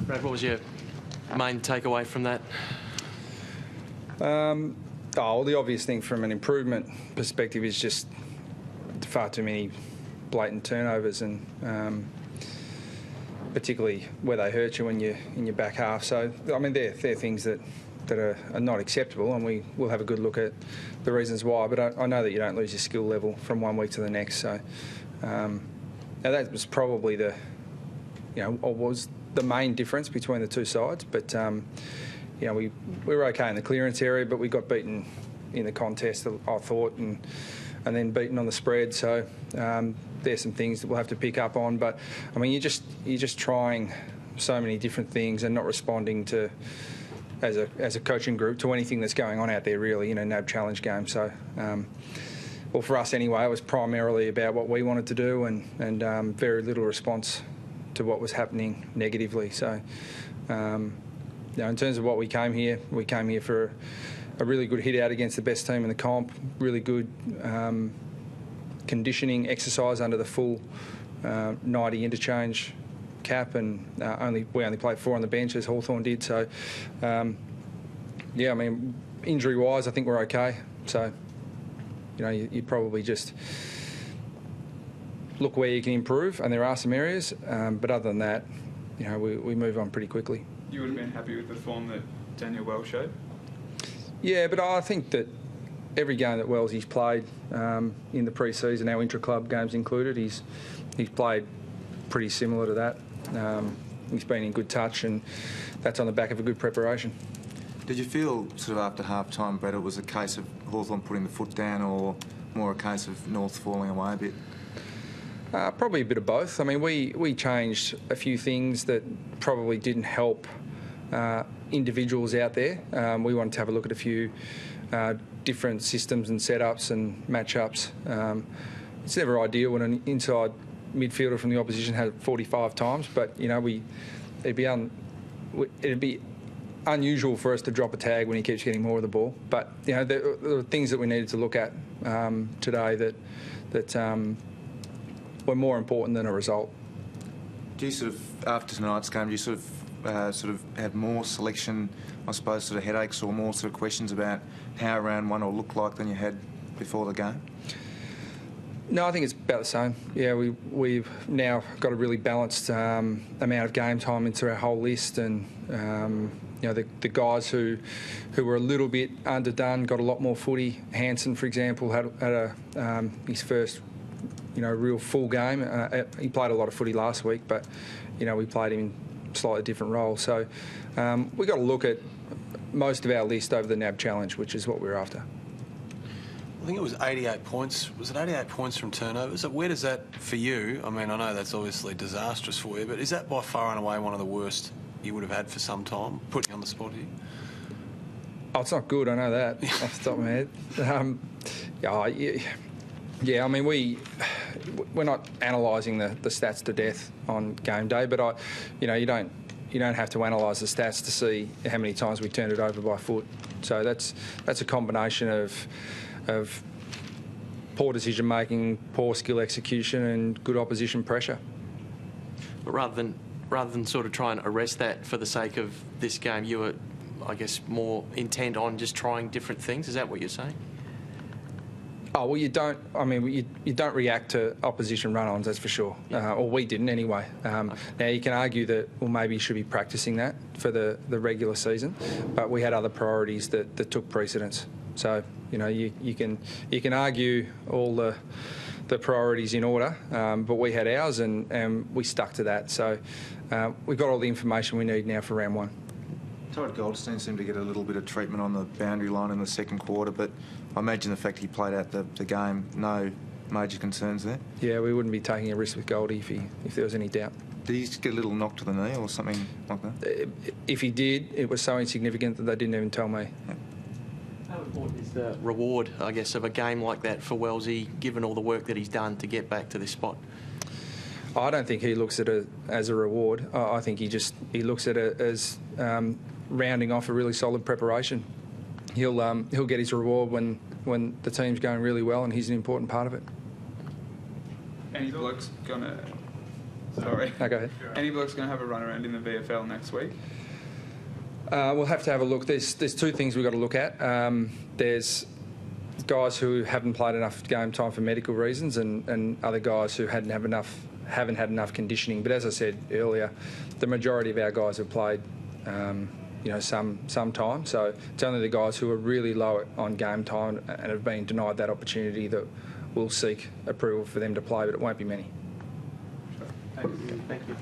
Brad, what was your main takeaway from that? Well, the obvious thing from an improvement perspective is just far too many blatant turnovers, and particularly where they hurt you when you're in your back half. So, I mean, they're things that are not acceptable, and we will have a good look at the reasons why. But I know that you don't lose your skill level from one week to the next. So now that was probably was the main difference between the two sides. But we were okay in the clearance area, but we got beaten in the contest, I thought, and then beaten on the spread. So there's some things that we'll have to pick up on. But I mean, you're just trying so many different things and not responding to, as a coaching group, to anything that's going on out there, really, NAB challenge game. So, well, for us anyway, it was primarily about what we wanted to do, and very little response to what was happening negatively. So, in terms of what we came here for a really good hit out against the best team in the comp, really good conditioning exercise under the full 90 interchange cap, and we only played 4 on the bench, as Hawthorn did. So, I mean, injury-wise, I think we're okay. So, you probably just look where you can improve, and there are some areas. But other than that, we move on pretty quickly. You would have been happy with the form that Daniel Wells showed? Yeah, but I think that every game that Wells he's played in the pre-season, our intra-club games included, he's played pretty similar to that. He's been in good touch, and that's on the back of a good preparation. Did you feel sort of after half-time, Brett, it was a case of Hawthorn putting the foot down, or more a case of North falling away a bit? Probably a bit of both. I mean, we changed a few things that probably didn't help individuals out there. We wanted to have a look at a few different systems and setups and matchups. It's never ideal when an inside midfielder from the opposition had it 45 times, but it'd be unusual for us to drop a tag when he keeps getting more of the ball. But there were things that we needed to look at today that were more important than a result. Do you sort of, after tonight's game, do you sort of have more selection, I suppose, sort of headaches, or more sort of questions about how round one will look like than you had before the game? No, I think it's about the same. Yeah, we've now got a really balanced amount of game time into our whole list, and the guys who were a little bit underdone got a lot more footy. Hansen, for example, had his first real full game. He played a lot of footy last week, but we played him in slightly different roles. So we've got to look at most of our list over the NAB challenge, which is what we're after. I think it was 88 points. Was it 88 points from turnovers? Where does that, for you, I mean, I know that's obviously disastrous for you, but is that by far and away one of the worst you would have had for some time, putting you on the spot here? Oh, it's not good, I know that, off the top of my head. Yeah, I mean, we're not analysing the stats to death on game day, but you don't have to analyse the stats to see how many times we turned it over by foot. So that's a combination of poor decision making, poor skill execution, and good opposition pressure. But rather than sort of try and arrest that for the sake of this game, you were, I guess, more intent on just trying different things. Is that what you're saying? Oh, well, you don't. I mean, you don't react to opposition run-ons, that's for sure. Or we didn't anyway. Okay. Now you can argue that, well, maybe you should be practising that for the regular season, but we had other priorities that took precedence. So you can argue all the priorities in order, but we had ours and we stuck to that. So we've got all the information we need now for round one. Todd Goldstein seemed to get a little bit of treatment on the boundary line in the second quarter, but I imagine the fact he played out the game, no major concerns there? Yeah, we wouldn't be taking a risk with Goldie if there was any doubt. Did he just get a little knock to the knee or something like that? If he did, it was so insignificant that they didn't even tell me. Yeah. How important is the reward, I guess, of a game like that for Wellesley, given all the work that he's done to get back to this spot? I don't think he looks at it as a reward. I think he looks at it as rounding off a really solid preparation. He'll get his reward when the team's going really well, and he's an important part of it. And his bloke's going to Sorry. No, go ahead. Any blokes going to have a run around in the VFL next week? We'll have to have a look. There's two things we've got to look at. There's guys who haven't played enough game time for medical reasons, and other guys who haven't had enough conditioning. But as I said earlier, the majority of our guys have played, some time. So it's only the guys who are really low on game time and have been denied that opportunity that will seek approval for them to play. But it won't be many. Sure. Thank you. Thank you.